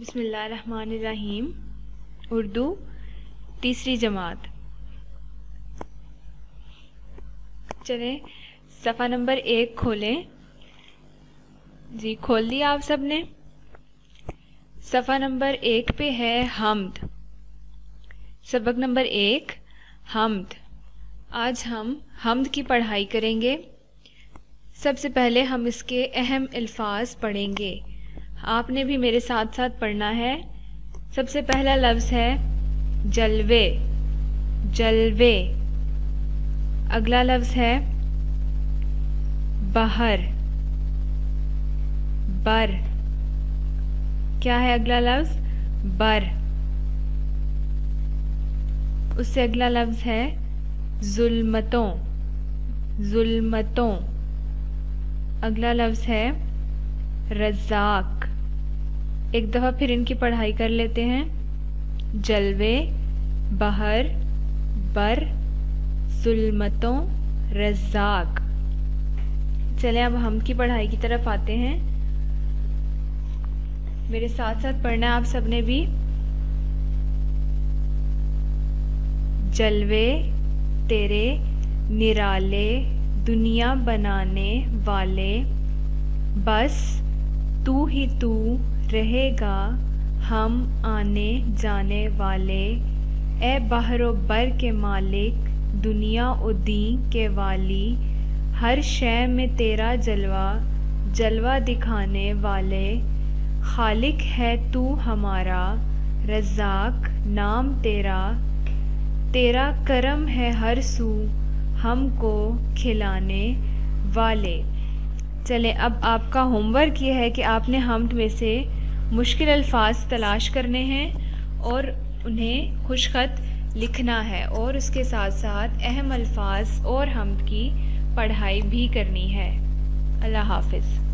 बिस्मिल्लाहिर्रहमानिर्रहीम। उर्दू तीसरी जमात। चलें सफ़ा नंबर 1 खोलें। जी खोल लिया आप सब ने। सफ़ा नंबर 1 पे है हम्द। सबक नंबर 1 हम्द। आज हम हम्द की पढ़ाई करेंगे। सबसे पहले हम इसके अहम अल्फाज पढ़ेंगे। आपने भी मेरे साथ साथ पढ़ना है। सबसे पहला लफ्ज़ है जलवे, जलवे। अगला लफ्ज़ है बहर, बर। क्या है अगला लफ्ज़? बर। उससे अगला लफ्ज़ है जुल्मतों, जुल्मतों। अगला लफ्ज़ है रज़ाक। एक दफ़ा फिर इनकी पढ़ाई कर लेते हैं। जलवे, बहर, बर, जुल्मतों, रज़ाक। चलें अब हम की पढ़ाई की तरफ आते हैं। मेरे साथ साथ पढ़ना है आप सबने भी। जलवे तेरे निराले दुनिया बनाने वाले, बस तू ही तू रहेगा हम आने जाने वाले। ए बहरो बर के मालिक दुनिया ओ दीन के वाली, हर शय में तेरा जलवा जलवा दिखाने वाले। खालिक है तू हमारा रज़ाक नाम तेरा, तेरा करम है हर सू हमको खिलाने वाले। चलें अब आपका होमवर्क ये है कि आपने हम्द में से मुश्किल अल्फाज तलाश करने हैं और उन्हें खुशखत लिखना है और उसके साथ साथ अहम अल्फाज और हम्द की पढ़ाई भी करनी है। अल्लाह हाफ़िज़।